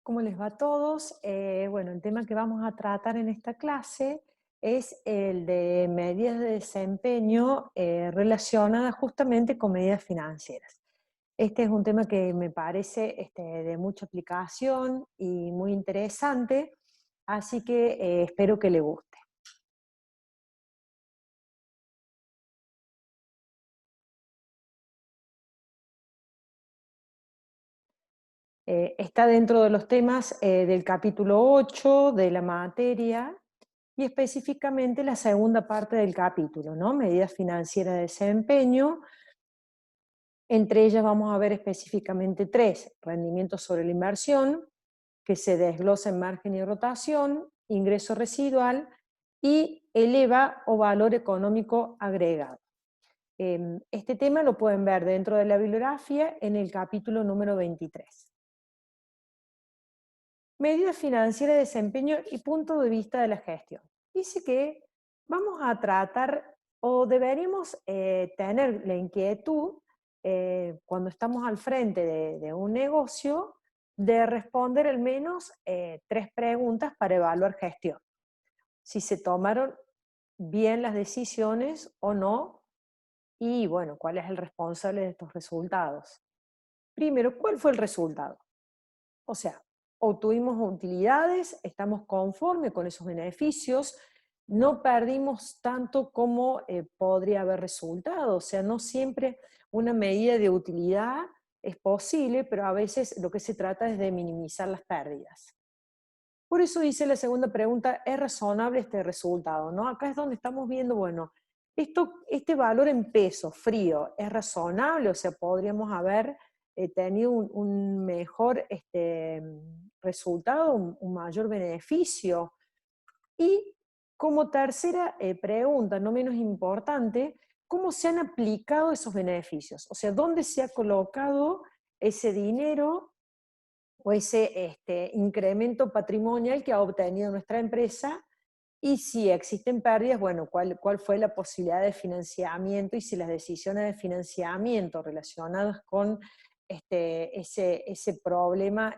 ¿Cómo les va a todos? Bueno, el tema que vamos a tratar en esta clase es el de medidas de desempeño relacionadas justamente con medidas financieras. Este es un tema que me parece de mucha aplicación y muy interesante, así que espero que le guste. Está dentro de los temas del capítulo 8 de la materia y específicamente la segunda parte del capítulo, ¿no? Medidas financieras de desempeño. Entre ellas vamos a ver específicamente tres: rendimiento sobre la inversión, que se desglosa en margen y rotación, ingreso residual y el EVA o valor económico agregado. Este tema lo pueden ver dentro de la bibliografía en el capítulo número 23. Medidas financieras de desempeño y punto de vista de la gestión. Dice que vamos a tratar o deberíamos tener la inquietud cuando estamos al frente de un negocio de responder al menos tres preguntas para evaluar gestión. Si se tomaron bien las decisiones o no y bueno, cuál es el responsable de estos resultados. Primero, ¿cuál fue el resultado? O sea, obtuvimos utilidades, estamos conformes con esos beneficios, no perdimos tanto como podría haber resultado. O sea, no siempre una medida de utilidad es posible, pero a veces lo que se trata es de minimizar las pérdidas. Por eso dice la segunda pregunta: ¿es razonable este resultado? ¿No? Acá es donde estamos viendo, bueno, este valor en peso frío, ¿es razonable? O sea, podríamos haber tenido un mejor resultado, un mayor beneficio. Y como tercera pregunta, no menos importante, ¿cómo se han aplicado esos beneficios? O sea, ¿dónde se ha colocado ese dinero o ese incremento patrimonial que ha obtenido nuestra empresa? Y si existen pérdidas, bueno, ¿cuál fue la posibilidad de financiamiento y si las decisiones de financiamiento relacionadas con ese problema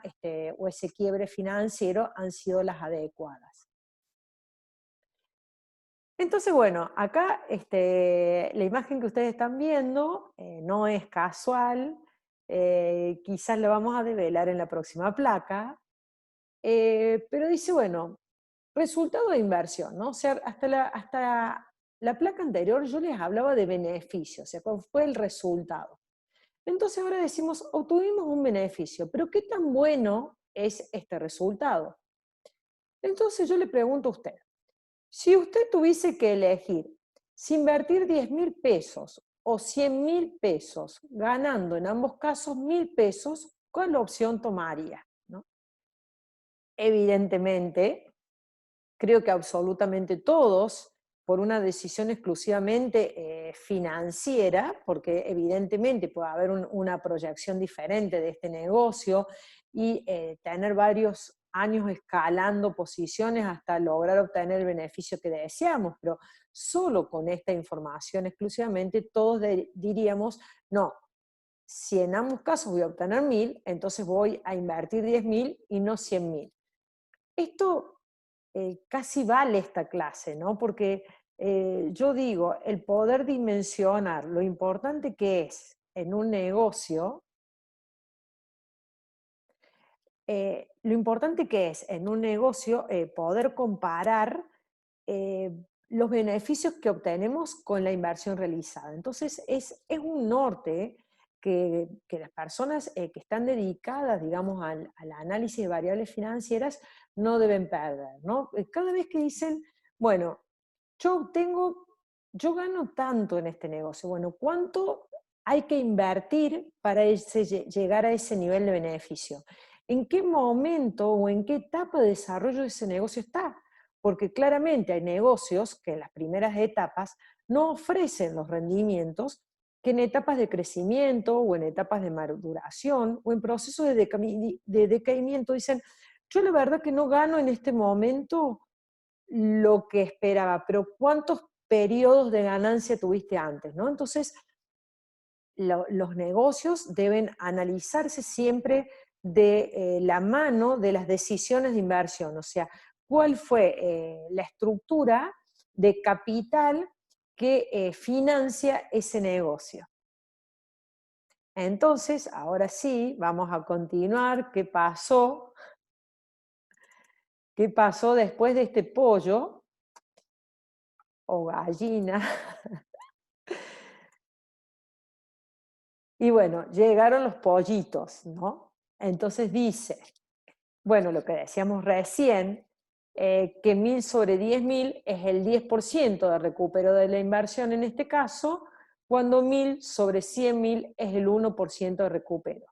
o ese quiebre financiero han sido las adecuadas? Entonces, bueno, acá la imagen que ustedes están viendo no es casual, quizás la vamos a develar en la próxima placa, pero dice, bueno, resultado de inversión, ¿no? O sea, hasta la placa anterior yo les hablaba de beneficio, o sea, cuál fue el resultado. Entonces ahora decimos, obtuvimos un beneficio, pero ¿qué tan bueno es este resultado? Entonces yo le pregunto a usted, si usted tuviese que elegir si invertir 10.000 pesos o 100.000 pesos, ganando en ambos casos 1.000 pesos, ¿cuál opción tomaría? ¿No? Evidentemente, creo que absolutamente todos, por una decisión exclusivamente financiera, porque evidentemente puede haber una proyección diferente de este negocio y tener varios años escalando posiciones hasta lograr obtener el beneficio que deseamos, pero solo con esta información exclusivamente todos diríamos, no, si en ambos casos voy a obtener 1.000, entonces voy a invertir 10.000 y no 100.000. Esto casi vale esta clase, ¿no? Porque yo digo, el poder dimensionar lo importante que es en un negocio, lo importante que es en un negocio poder comparar eh, los beneficios que obtenemos con la inversión realizada. Entonces, es un norte que las personas que están dedicadas, digamos, al análisis de variables financieras no deben perder, ¿no? Cada vez que dicen, bueno, yo gano tanto en este negocio, bueno, ¿cuánto hay que invertir para llegar a ese nivel de beneficio? ¿En qué momento o en qué etapa de desarrollo de ese negocio está? Porque claramente hay negocios que en las primeras etapas no ofrecen los rendimientos que en etapas de crecimiento o en etapas de maduración o en procesos de decaimiento dicen, yo la verdad que no gano en este momento lo que esperaba, pero ¿cuántos periodos de ganancia tuviste antes? ¿No? Entonces, los negocios deben analizarse siempre de la mano de las decisiones de inversión, o sea, cuál fue la estructura de capital que financia ese negocio. Entonces, ahora sí, vamos a continuar. ¿Qué pasó? ¿Qué pasó después de este pollo o gallina? Y bueno, llegaron los pollitos, ¿no? Entonces dice, bueno, lo que decíamos recién, que 1000 sobre 10.000 es el 10% de recupero de la inversión en este caso, cuando 1000 sobre 100.000 es el 1% de recupero.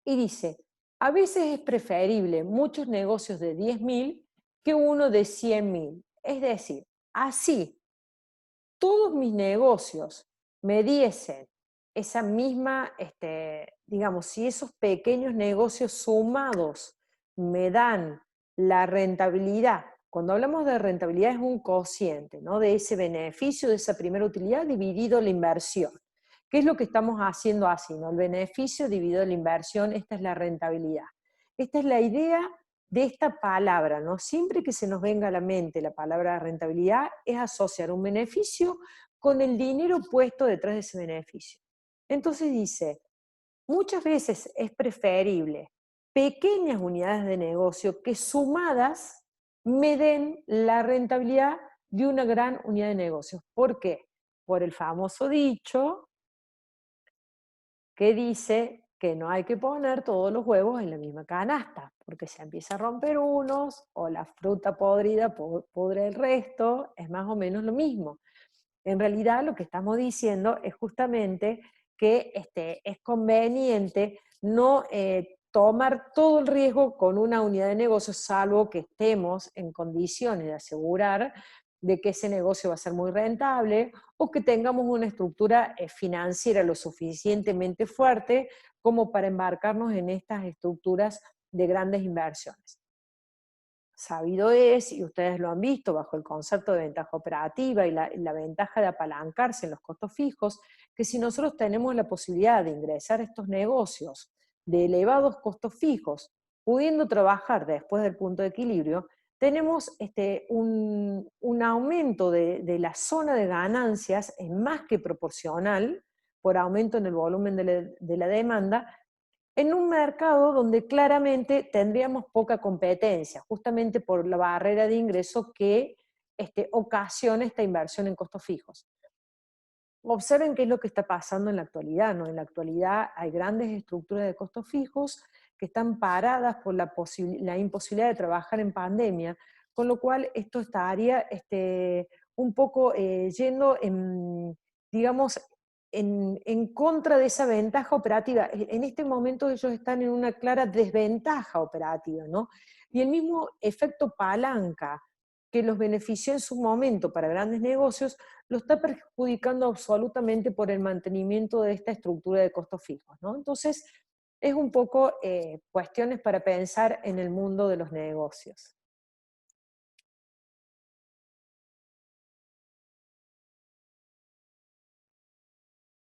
Y dice, a veces es preferible muchos negocios de 10.000 que uno de 100.000. Es decir, así todos mis negocios me diesen esa misma, digamos, si esos pequeños negocios sumados me dan la rentabilidad, cuando hablamos de rentabilidad es un cociente, ¿no? De ese beneficio, de esa primera utilidad dividido la inversión. ¿Qué es lo que estamos haciendo así, ¿no? El beneficio dividido la inversión, esta es la rentabilidad. Esta es la idea de esta palabra, ¿no? Siempre que se nos venga a la mente la palabra rentabilidad, es asociar un beneficio con el dinero puesto detrás de ese beneficio. Entonces dice, muchas veces es preferible pequeñas unidades de negocio que sumadas me den la rentabilidad de una gran unidad de negocios. ¿Por qué? Por el famoso dicho que dice que no hay que poner todos los huevos en la misma canasta, porque se empieza a romper unos o la fruta podrida pudre el resto, es más o menos lo mismo. En realidad lo que estamos diciendo es justamente que es conveniente no tomar todo el riesgo con una unidad de negocio, salvo que estemos en condiciones de asegurar de que ese negocio va a ser muy rentable o que tengamos una estructura financiera lo suficientemente fuerte como para embarcarnos en estas estructuras de grandes inversiones. Sabido es, y ustedes lo han visto bajo el concepto de ventaja operativa y la ventaja de apalancarse en los costos fijos, que si nosotros tenemos la posibilidad de ingresar a estos negocios de elevados costos fijos, pudiendo trabajar después del punto de equilibrio, tenemos un aumento de la zona de ganancias es más que proporcional por aumento en el volumen de la demanda, en un mercado donde claramente tendríamos poca competencia, justamente por la barrera de ingreso que ocasiona esta inversión en costos fijos. Observen qué es lo que está pasando en la actualidad, ¿no? En la actualidad hay grandes estructuras de costos fijos que están paradas por la imposibilidad de trabajar en pandemia, con lo cual esto estaría un poco yendo en, digamos, en contra de esa ventaja operativa. En este momento ellos están en una clara desventaja operativa, ¿no? Y el mismo efecto palanca que los benefició en su momento para grandes negocios, lo está perjudicando absolutamente por el mantenimiento de esta estructura de costos fijos, ¿no? Entonces, es un poco cuestiones para pensar en el mundo de los negocios.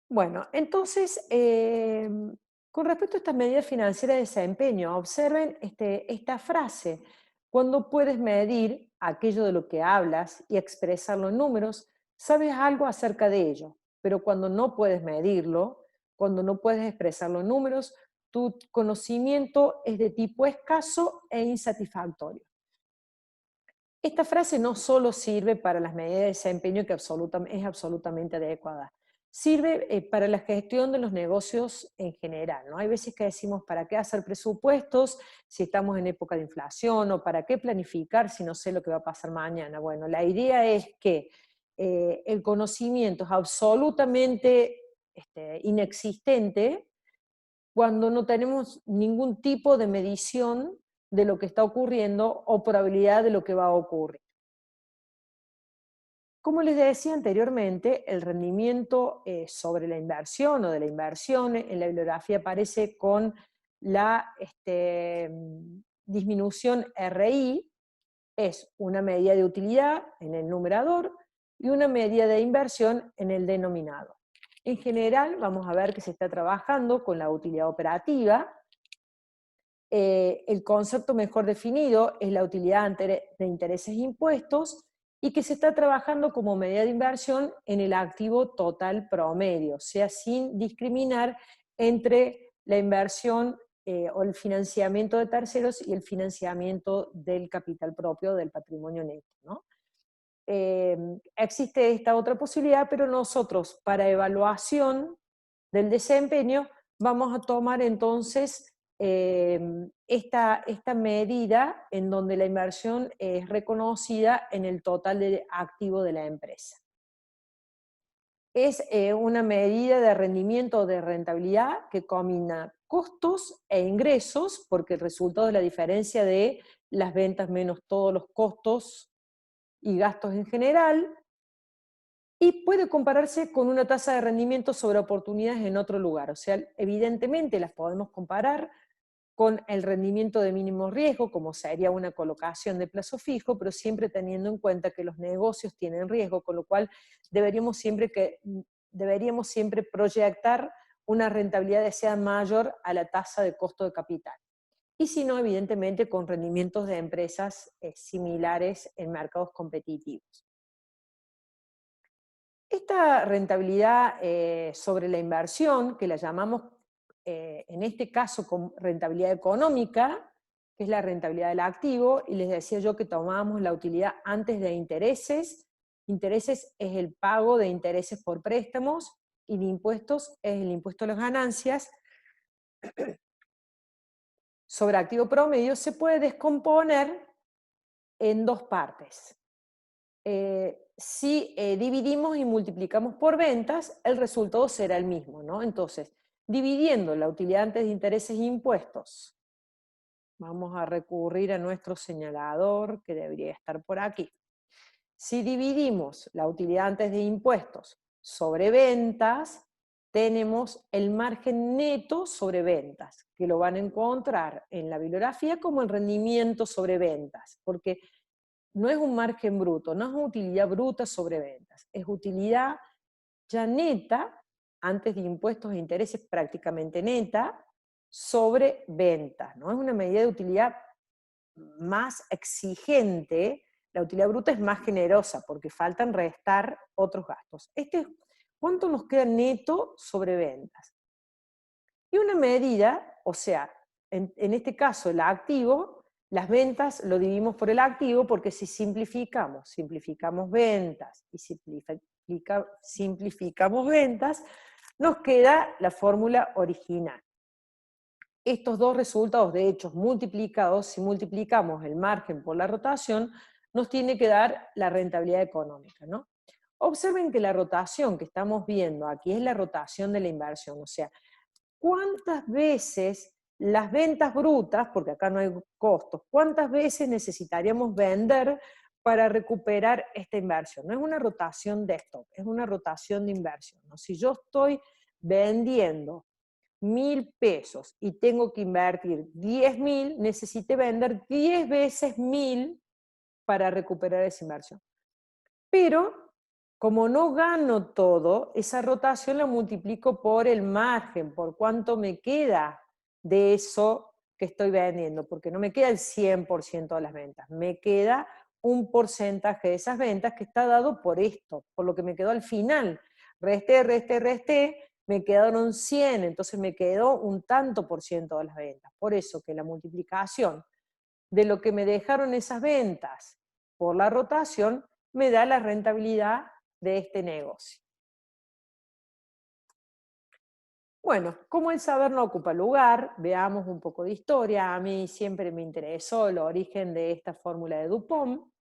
Bueno, entonces, con respecto a estas medidas financieras de desempeño, observen esta frase. Cuando puedes medir aquello de lo que hablas y expresarlo en números, sabes algo acerca de ello. Pero cuando no puedes medirlo, cuando no puedes expresarlo en números, tu conocimiento es de tipo escaso e insatisfactorio. Esta frase no solo sirve para las medidas de desempeño, que es absolutamente adecuada, sirve para la gestión de los negocios en general, ¿no? Hay veces que decimos, ¿para qué hacer presupuestos si estamos en época de inflación? ¿O para qué planificar si no sé lo que va a pasar mañana? Bueno, la idea es que el conocimiento es absolutamente inexistente cuando no tenemos ningún tipo de medición de lo que está ocurriendo o probabilidad de lo que va a ocurrir. Como les decía anteriormente, el rendimiento sobre la inversión o de la inversión en la bibliografía aparece con la disminución RI, es una medida de utilidad en el numerador y una medida de inversión en el denominador. En general, vamos a ver que se está trabajando con la utilidad operativa, El concepto mejor definido es la utilidad de intereses e impuestos, y que se está trabajando como medida de inversión en el activo total promedio, o sea, sin discriminar entre la inversión o el financiamiento de terceros y el financiamiento del capital propio, del patrimonio neto, ¿no? Existe esta otra posibilidad, pero nosotros para evaluación del desempeño vamos a tomar entonces esta medida en donde la inversión es reconocida en el total de activo de la empresa. Es una medida de rendimiento o de rentabilidad que combina costos e ingresos, porque el resultado es la diferencia de las ventas menos todos los costos y gastos en general, y puede compararse con una tasa de rendimiento sobre oportunidades en otro lugar. O sea, evidentemente las podemos comparar con el rendimiento de mínimo riesgo, como sería una colocación de plazo fijo, pero siempre teniendo en cuenta que los negocios tienen riesgo, con lo cual deberíamos siempre proyectar una rentabilidad que sea mayor a la tasa de costo de capital. Y si no, evidentemente con rendimientos de empresas similares en mercados competitivos. Esta rentabilidad sobre la inversión, que la llamamos en este caso con rentabilidad económica, que es la rentabilidad del activo, y les decía yo que tomábamos la utilidad antes de intereses. Intereses es el pago de intereses por préstamos, y de impuestos es el impuesto a las ganancias sobre activo promedio. Se puede descomponer en dos partes. Si dividimos y multiplicamos por ventas, el resultado será el mismo, ¿no? Entonces, dividiendo la utilidad antes de intereses e impuestos, vamos a recurrir a nuestro señalador, que debería estar por aquí. Si dividimos la utilidad antes de impuestos sobre ventas, tenemos el margen neto sobre ventas, que lo van a encontrar en la bibliografía como el rendimiento sobre ventas, porque no es un margen bruto, no es una utilidad bruta sobre ventas, es utilidad ya neta, antes de impuestos e intereses prácticamente neta, sobre ventas, ¿no? Es una medida de utilidad más exigente. La utilidad bruta es más generosa porque faltan restar otros gastos. Este es cuánto nos queda neto sobre ventas. Y una medida, o sea, en este caso el activo, las ventas lo dividimos por el activo, porque si simplificamos ventas y simplificamos ventas, nos queda la fórmula original. Estos dos resultados, de hecho, multiplicados, si multiplicamos el margen por la rotación, nos tiene que dar la rentabilidad económica, ¿no? Observen que la rotación que estamos viendo aquí es la rotación de la inversión, o sea, ¿cuántas veces las ventas brutas, porque acá no hay costos, cuántas veces necesitaríamos vender para recuperar esta inversión? No es una rotación de stock, es una rotación de inversión, ¿no? Si yo estoy vendiendo 1.000 pesos y tengo que invertir 10.000, necesité vender 10 veces 1.000 para recuperar esa inversión. Pero como no gano todo, esa rotación la multiplico por el margen, por cuánto me queda de eso que estoy vendiendo, porque no me queda el 100% de las ventas, me queda un porcentaje de esas ventas que está dado por esto, por lo que me quedó al final. Resté, me quedaron 100, entonces me quedó un tanto por ciento de las ventas. Por eso que la multiplicación de lo que me dejaron esas ventas por la rotación me da la rentabilidad de este negocio. Bueno, como el saber no ocupa lugar, veamos un poco de historia. A mí siempre me interesó el origen de esta fórmula de Dupont.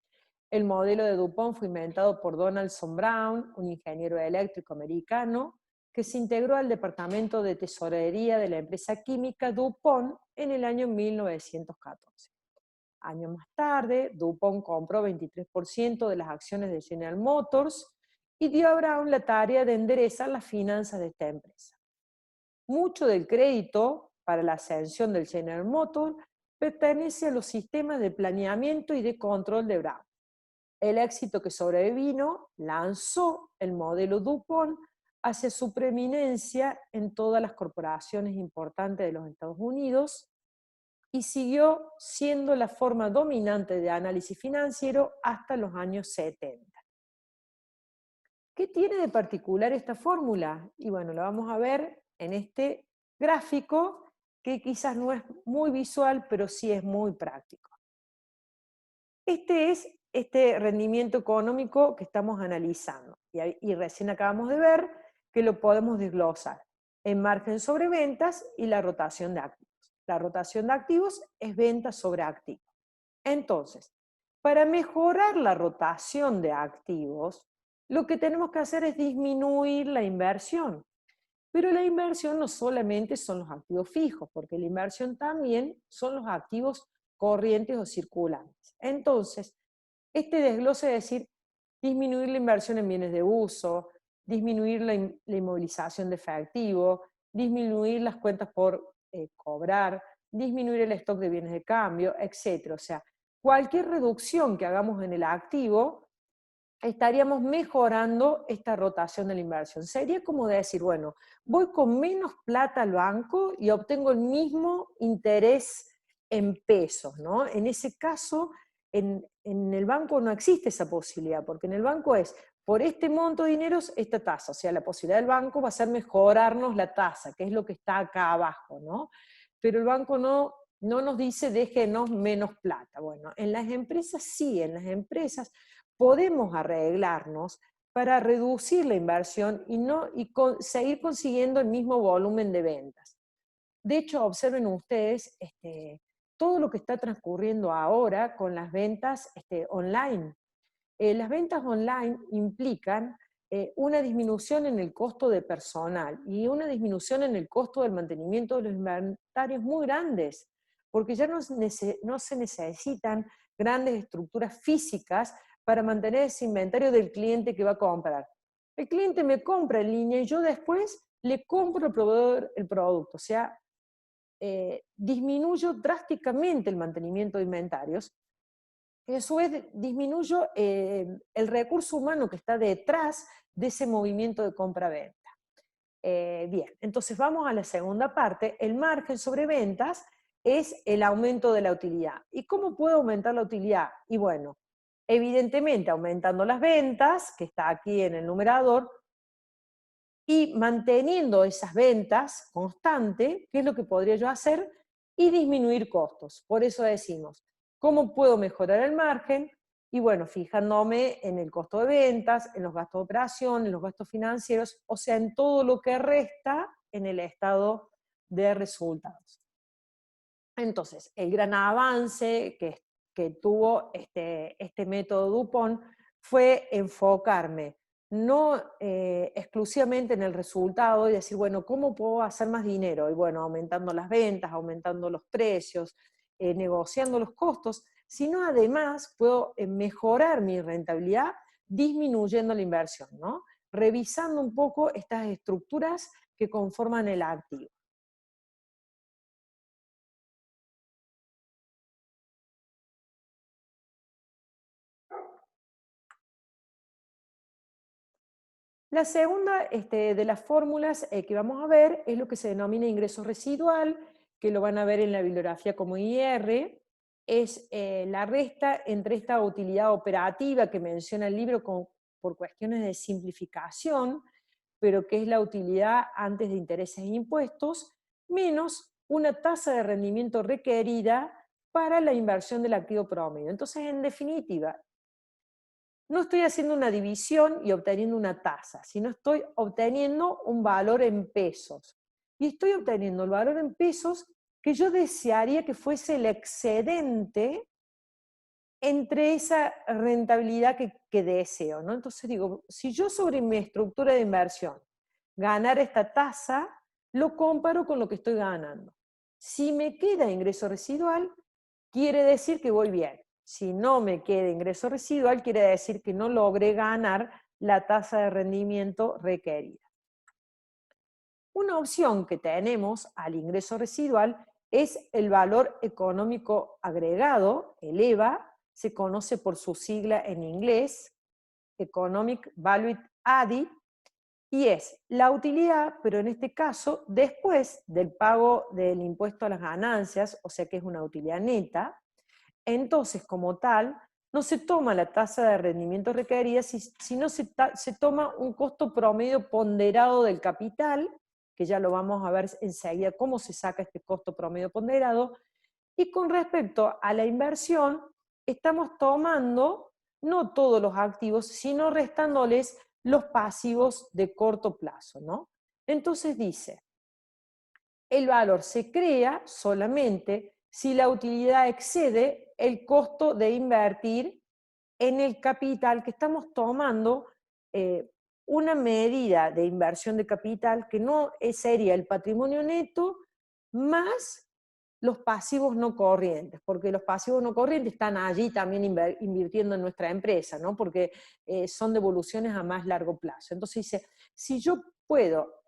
El modelo de Dupont fue inventado por Donaldson Brown, un ingeniero eléctrico americano, que se integró al departamento de tesorería de la empresa química DuPont en el año 1914. Años más tarde, DuPont compró 23% de las acciones de General Motors y dio a Brown la tarea de enderezar las finanzas de esta empresa. Mucho del crédito para la ascensión del General Motors pertenece a los sistemas de planeamiento y de control de Brown. El éxito que sobrevino lanzó el modelo DuPont hacia su preeminencia en todas las corporaciones importantes de los Estados Unidos, y siguió siendo la forma dominante de análisis financiero hasta los años 70. ¿Qué tiene de particular esta fórmula? Y bueno, la vamos a ver en este gráfico, que quizás no es muy visual, pero sí es muy práctico. Este es este rendimiento económico que estamos analizando. Y recién acabamos de ver que lo podemos desglosar en margen sobre ventas y la rotación de activos. La rotación de activos es venta sobre activos. Entonces, para mejorar la rotación de activos, lo que tenemos que hacer es disminuir la inversión. Pero la inversión no solamente son los activos fijos, porque la inversión también son los activos corrientes o circulantes. Entonces, este desglose es decir, disminuir la inversión en bienes de uso, disminuir la inmovilización de efectivo, disminuir las cuentas por cobrar, disminuir el stock de bienes de cambio, etc. O sea, cualquier reducción que hagamos en el activo, estaríamos mejorando esta rotación de la inversión. Sería como decir, bueno, voy con menos plata al banco y obtengo el mismo interés en pesos, ¿no? En ese caso, en el banco no existe esa posibilidad, porque en el banco es, por este monto de dinero, esta tasa. O sea, la posibilidad del banco va a ser mejorarnos la tasa, que es lo que está acá abajo, ¿no? Pero el banco no nos dice, déjenos menos plata. Bueno, en las empresas sí, en las empresas podemos arreglarnos para reducir la inversión y seguir consiguiendo el mismo volumen de ventas. De hecho, observen ustedes todo lo que está transcurriendo ahora con las ventas online. Las ventas online implican una disminución en el costo de personal y una disminución en el costo del mantenimiento de los inventarios muy grandes, porque ya no se necesitan grandes estructuras físicas para mantener ese inventario del cliente que va a comprar. El cliente me compra en línea y yo después le compro al proveedor el producto, o sea, disminuyo drásticamente el mantenimiento de inventarios y a su vez disminuyo el recurso humano que está detrás de ese movimiento de compra-venta. Bien, entonces vamos a la segunda parte. El margen sobre ventas es el aumento de la utilidad. ¿Y cómo puedo aumentar la utilidad? Y bueno, evidentemente aumentando las ventas, que está aquí en el numerador, y manteniendo esas ventas constante, ¿qué es lo que podría yo hacer? Y disminuir costos. Por eso decimos, ¿cómo puedo mejorar el margen? Y bueno, fijándome en el costo de ventas, en los gastos de operación, en los gastos financieros, o sea, en todo lo que resta en el estado de resultados. Entonces, el gran avance que tuvo este método Dupont fue enfocarme no exclusivamente en el resultado y decir, bueno, ¿cómo puedo hacer más dinero? Y bueno, aumentando las ventas, aumentando los precios, negociando los costos, sino además puedo mejorar mi rentabilidad disminuyendo la inversión, ¿no? Revisando un poco estas estructuras que conforman el activo. La segunda de las fórmulas que vamos a ver es lo que se denomina ingreso residual, que lo van a ver en la bibliografía como IR, es la resta entre esta utilidad operativa que menciona el libro por cuestiones de simplificación, pero que es la utilidad antes de intereses e impuestos, menos una tasa de rendimiento requerida para la inversión del activo promedio. Entonces, en definitiva, no estoy haciendo una división y obteniendo una tasa, sino estoy obteniendo un valor en pesos. Y estoy obteniendo el valor en pesos que yo desearía que fuese el excedente entre esa rentabilidad que deseo, ¿no? Entonces digo, si yo sobre mi estructura de inversión ganar esta tasa, lo comparo con lo que estoy ganando. Si me queda ingreso residual, quiere decir que voy bien. Si no me queda ingreso residual, quiere decir que no logré ganar la tasa de rendimiento requerida. Una opción que tenemos al ingreso residual es el valor económico agregado, el EVA, se conoce por su sigla en inglés, Economic Value Added, Y es la utilidad, pero en este caso, después del pago del impuesto a las ganancias, o sea que es una utilidad neta, entonces como tal, no se toma la tasa de rendimiento requerida, sino se toma un costo promedio ponderado del capital, que ya lo vamos a ver enseguida cómo se saca este costo promedio ponderado, y con respecto a la inversión, estamos tomando no todos los activos, sino restándoles los pasivos de corto plazo, ¿no? Entonces dice, el valor se crea solamente si la utilidad excede el costo de invertir en el capital que estamos tomando, una medida de inversión de capital que no sería el patrimonio neto más los pasivos no corrientes, porque los pasivos no corrientes están allí también invirtiendo en nuestra empresa, ¿no? Porque son devoluciones a más largo plazo. Entonces dice, si yo puedo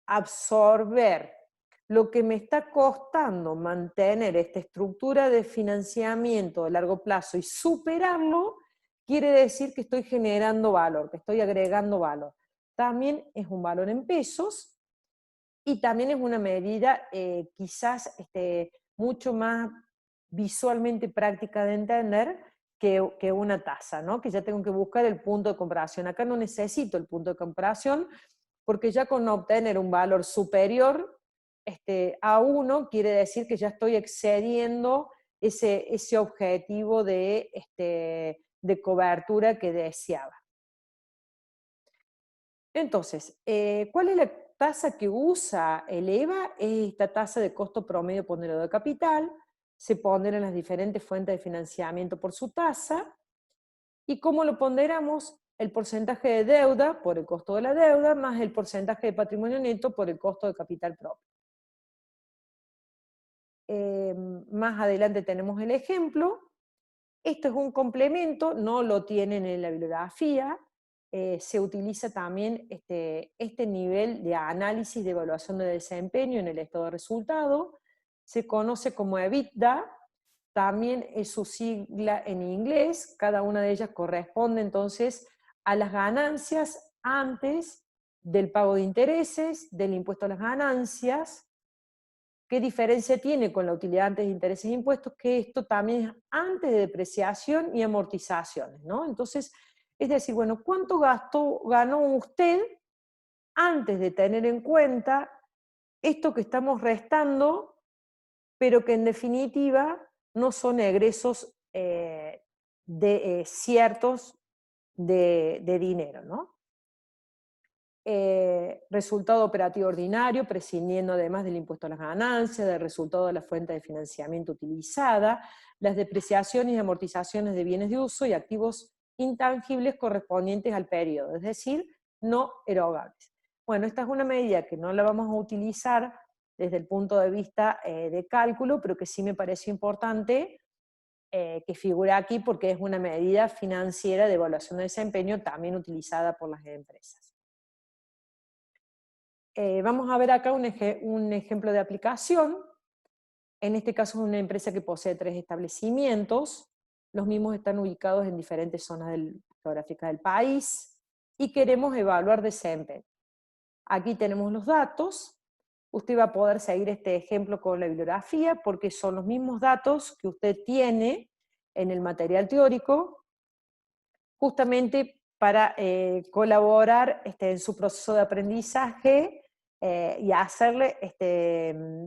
absorber lo que me está costando mantener esta estructura de financiamiento de largo plazo y superarlo, quiere decir que estoy generando valor, que estoy agregando valor. También es un valor en pesos y también es una medida quizás mucho más visualmente práctica de entender que una tasa, ¿no? Que ya tengo que buscar el punto de comparación. Acá no necesito el punto de comparación porque ya con obtener un valor superior a 1 quiere decir que ya estoy excediendo ese objetivo de cobertura que deseaba. Entonces, ¿cuál es la tasa que usa el EVA? Es esta tasa de costo promedio ponderado de capital, se ponderan las diferentes fuentes de financiamiento por su tasa, y cómo lo ponderamos, el porcentaje de deuda por el costo de la deuda, más el porcentaje de patrimonio neto por el costo de capital propio. Más adelante tenemos el ejemplo. Esto es un complemento, no lo tienen en la bibliografía, se utiliza también este nivel de análisis de evaluación de desempeño en el estado de resultado, se conoce como EBITDA, también es su sigla en inglés, cada una de ellas corresponde entonces a las ganancias antes del pago de intereses, del impuesto a las ganancias. ¿Qué diferencia tiene con la utilidad antes de intereses e impuestos? Que esto también es antes de depreciación y amortizaciones, ¿no? Entonces, es decir, bueno, ¿cuánto ganó usted antes de tener en cuenta esto que estamos restando, pero que en definitiva no son egresos ciertos de dinero, ¿no? Resultado operativo ordinario, prescindiendo además del impuesto a las ganancias, del resultado de la fuente de financiamiento utilizada, las depreciaciones y amortizaciones de bienes de uso y activos intangibles correspondientes al periodo, es decir, no erogables. Bueno, esta es una medida que no la vamos a utilizar desde el punto de vista de cálculo, pero que sí me pareció importante que figure aquí porque es una medida financiera de evaluación de desempeño también utilizada por las empresas. Vamos a ver acá un ejemplo de aplicación. En este caso es una empresa que posee 3 establecimientos. Los mismos están ubicados en diferentes zonas geográficas del país y queremos evaluar desempeño. Aquí tenemos los datos. Usted va a poder seguir este ejemplo con la bibliografía porque son los mismos datos que usted tiene en el material teórico, justamente para colaborar en su proceso de aprendizaje y hacerle,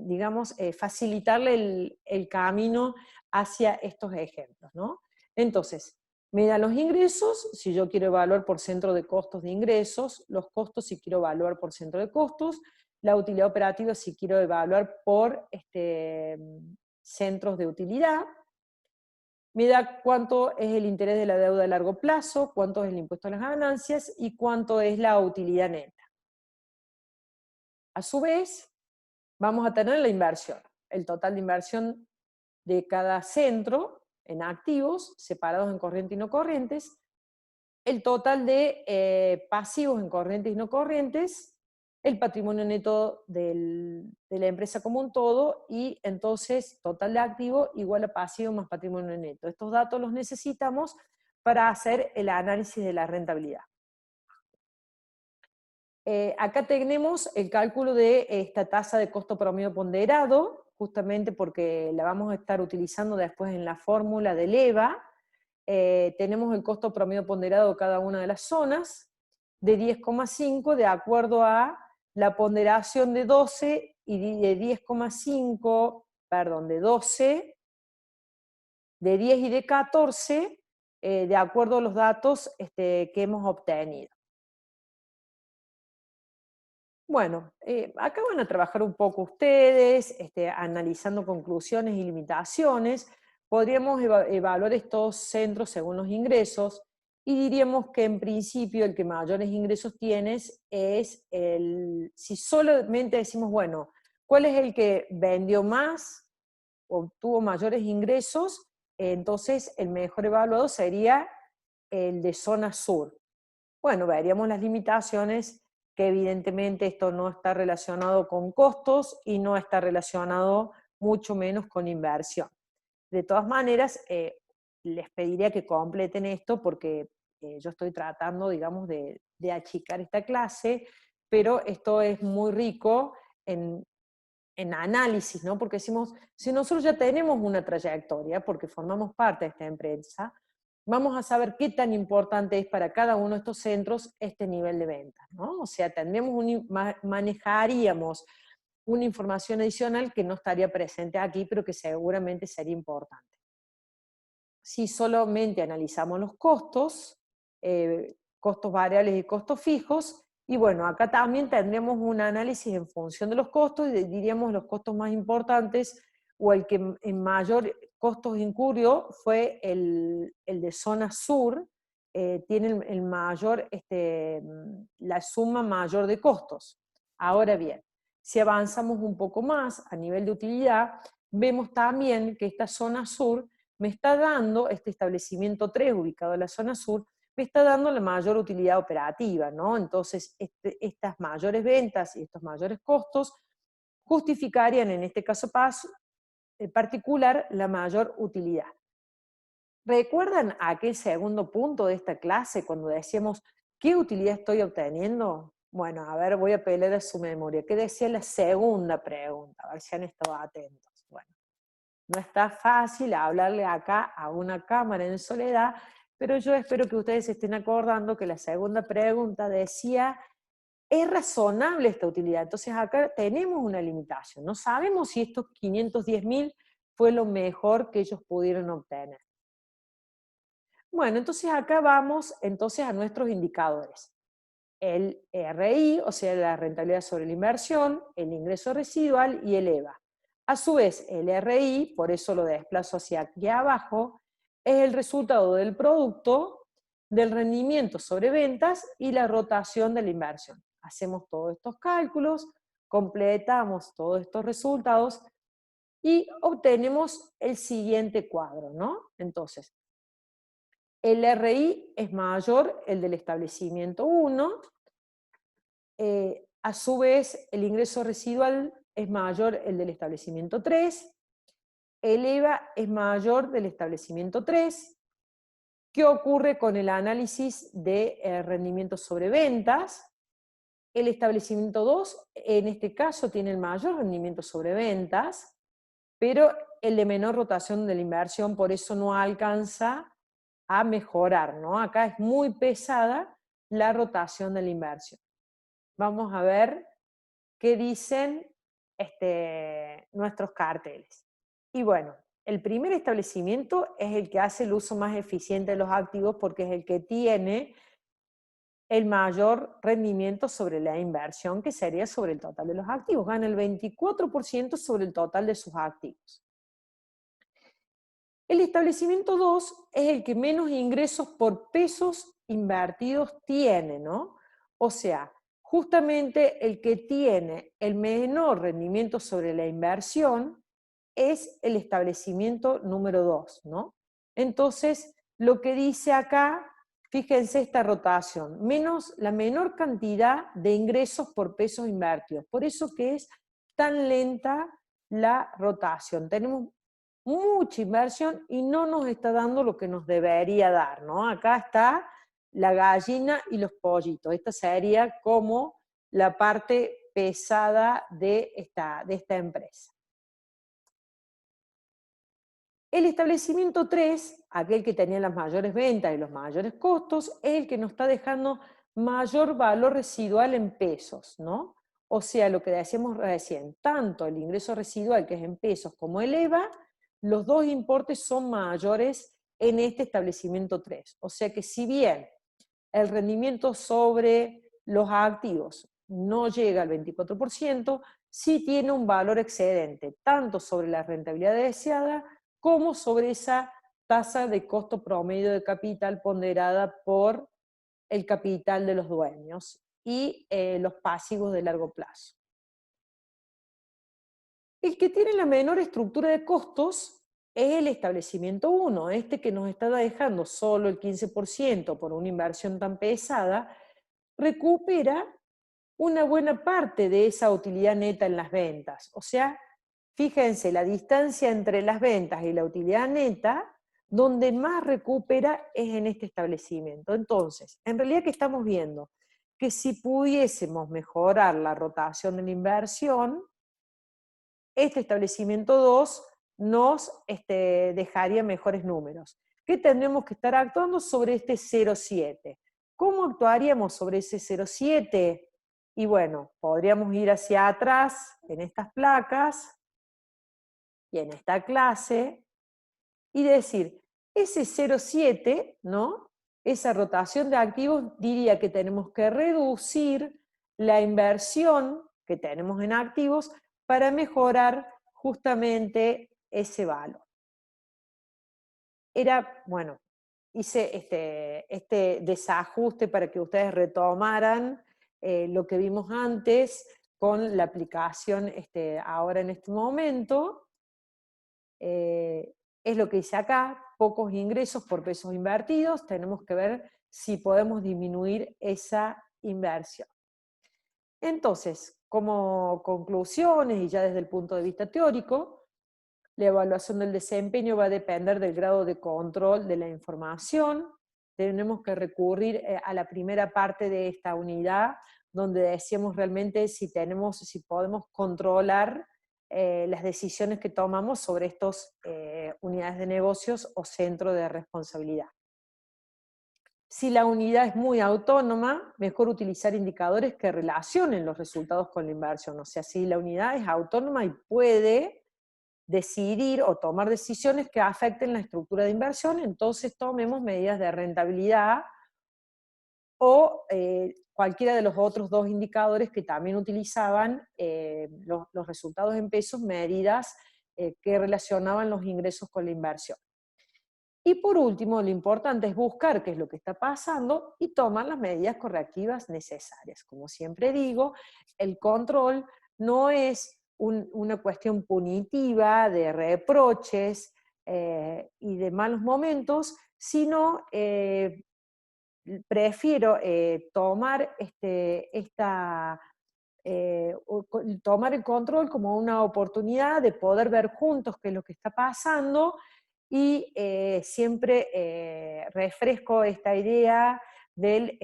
digamos, facilitarle el camino hacia estos ejemplos, ¿no? Entonces, me dan los ingresos, si yo quiero evaluar por centro de costos de ingresos, los costos si quiero evaluar por centro de costos, la utilidad operativa si quiero evaluar por centros de utilidad, me da cuánto es el interés de la deuda a largo plazo, cuánto es el impuesto a las ganancias y cuánto es la utilidad neta. A su vez, vamos a tener la inversión, el total de inversión de cada centro en activos, separados en corrientes y no corrientes, el total de pasivos en corrientes y no corrientes, el patrimonio neto de la empresa como un todo, y entonces total de activo igual a pasivo más patrimonio neto. Estos datos los necesitamos para hacer el análisis de la rentabilidad. Acá tenemos el cálculo de esta tasa de costo promedio ponderado, justamente porque la vamos a estar utilizando después en la fórmula del EVA. Tenemos el costo promedio ponderado de cada una de las zonas, de 10,5 de acuerdo a la ponderación de 12 y de 10,5, perdón, de 12, de 10 y de 14, de acuerdo a los datos que hemos obtenido. Bueno, acá van a trabajar un poco ustedes, analizando conclusiones y limitaciones. Podríamos evaluar estos centros según los ingresos y diríamos que en principio el que mayores ingresos tienes es si solamente decimos, bueno, ¿cuál es el que vendió más, obtuvo mayores ingresos? Entonces el mejor evaluado sería el de zona sur. Bueno, veríamos las limitaciones, que evidentemente esto no está relacionado con costos y no está relacionado mucho menos con inversión. De todas maneras, les pediría que completen esto porque yo estoy tratando, digamos, de achicar esta clase, pero esto es muy rico en análisis, ¿no? Porque decimos, si nosotros ya tenemos una trayectoria, porque formamos parte de esta empresa, vamos a saber qué tan importante es para cada uno de estos centros este nivel de ventas, ¿no? O sea, manejaríamos una información adicional que no estaría presente aquí, pero que seguramente sería importante. Si solamente analizamos los costos, costos variables y costos fijos, y bueno, acá también tendríamos un análisis en función de los costos, y diríamos los costos más importantes, o el que en mayor costos incurrió fue el de zona sur, tiene el mayor, la suma mayor de costos. Ahora bien, si avanzamos un poco más a nivel de utilidad, vemos también que esta zona sur me está dando, este establecimiento 3 ubicado en la zona sur, me está dando la mayor utilidad operativa, ¿no? Entonces, estas mayores ventas y estos mayores costos justificarían, en este caso en particular, la mayor utilidad. ¿Recuerdan aquel segundo punto de esta clase cuando decíamos qué utilidad estoy obteniendo? Bueno, a ver, voy a pelear a su memoria. ¿Qué decía la segunda pregunta? A ver si han estado atentos. Bueno, no está fácil hablarle acá a una cámara en soledad, pero yo espero que ustedes estén acordando que la segunda pregunta decía, ¿es razonable esta utilidad? Entonces acá tenemos una limitación. No sabemos si estos 510.000 fue lo mejor que ellos pudieron obtener. Bueno, entonces acá vamos entonces a nuestros indicadores. El RI, o sea, la rentabilidad sobre la inversión, el ingreso residual y el EVA. A su vez, el RI, por eso lo desplazo hacia aquí abajo, es el resultado del producto, del rendimiento sobre ventas y la rotación de la inversión. Hacemos todos estos cálculos, completamos todos estos resultados y obtenemos el siguiente cuadro, ¿no? Entonces, el RI es mayor el del establecimiento 1, a su vez el ingreso residual es mayor el del establecimiento 3, el EVA es mayor del establecimiento 3. ¿Qué ocurre con el análisis de rendimiento sobre ventas? El establecimiento 2, en este caso, tiene el mayor rendimiento sobre ventas, pero el de menor rotación de la inversión, por eso no alcanza a mejorar, ¿no? Acá es muy pesada la rotación de la inversión. Vamos a ver qué dicen nuestros carteles. Y bueno, el primer establecimiento es el que hace el uso más eficiente de los activos porque es el que tiene el mayor rendimiento sobre la inversión, que sería sobre el total de los activos. Gana el 24% sobre el total de sus activos. El establecimiento 2 es el que menos ingresos por pesos invertidos tiene, ¿no? O sea, justamente el que tiene el menor rendimiento sobre la inversión es el establecimiento número 2, ¿no? Entonces, lo que dice acá, fíjense esta rotación, la menor cantidad de ingresos por pesos invertidos. Por eso que es tan lenta la rotación. Tenemos mucha inversión y no nos está dando lo que nos debería dar, ¿no? Acá está la gallina y los pollitos. Esta sería como la parte pesada de esta empresa. El establecimiento 3, aquel que tenía las mayores ventas y los mayores costos, es el que nos está dejando mayor valor residual en pesos, ¿no? O sea, lo que decíamos recién, tanto el ingreso residual, que es en pesos, como el EVA, los dos importes son mayores en este establecimiento 3. O sea que si bien el rendimiento sobre los activos no llega al 24%, sí tiene un valor excedente, tanto sobre la rentabilidad deseada como sobre esa tasa de costo promedio de capital ponderada por el capital de los dueños y los pasivos de largo plazo. El que tiene la menor estructura de costos es el establecimiento 1, este que nos está dejando solo el 15% por una inversión tan pesada, recupera una buena parte de esa utilidad neta en las ventas. O sea, fíjense, la distancia entre las ventas y la utilidad neta, donde más recupera es en este establecimiento. Entonces, en realidad, ¿qué estamos viendo? Que si pudiésemos mejorar la rotación de la inversión, este establecimiento 2 nos dejaría mejores números. ¿Qué tendríamos que estar actuando sobre este 0,7? ¿Cómo actuaríamos sobre ese 0,7? Y bueno, podríamos ir hacia atrás en estas placas y en esta clase y decir, ese 0,7, ¿no? Esa rotación de activos diría que tenemos que reducir la inversión que tenemos en activos para mejorar justamente ese valor. Era, bueno, hice este desajuste para que ustedes retomaran lo que vimos antes con la aplicación ahora en este momento. Es lo que hice acá, pocos ingresos por pesos invertidos, tenemos que ver si podemos disminuir esa inversión. Entonces, como conclusiones y ya desde el punto de vista teórico, la evaluación del desempeño va a depender del grado de control de la información. Tenemos que recurrir a la primera parte de esta unidad, donde decíamos realmente si podemos controlar las decisiones que tomamos sobre estas unidades de negocios o centro de responsabilidad. Si la unidad es muy autónoma, mejor utilizar indicadores que relacionen los resultados con la inversión. O sea, si la unidad es autónoma y puede decidir o tomar decisiones que afecten la estructura de inversión, entonces tomemos medidas de rentabilidad o cualquiera de los otros dos indicadores que también utilizaban los resultados en pesos, medidas que relacionaban los ingresos con la inversión. Y por último, lo importante es buscar qué es lo que está pasando y tomar las medidas correctivas necesarias. Como siempre digo, el control no es una cuestión punitiva de reproches y de malos momentos, sino prefiero tomar el control como una oportunidad de poder ver juntos qué es lo que está pasando y siempre refresco esta idea del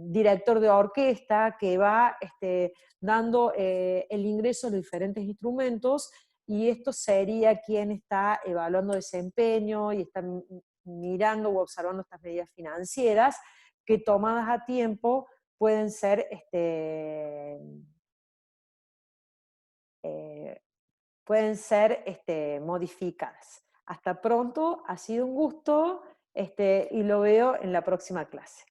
director de orquesta que va dando el ingreso a los diferentes instrumentos y esto sería quien está evaluando desempeño y está mirando o observando estas medidas financieras que tomadas a tiempo pueden ser modificadas. Hasta pronto, ha sido un gusto y lo veo en la próxima clase.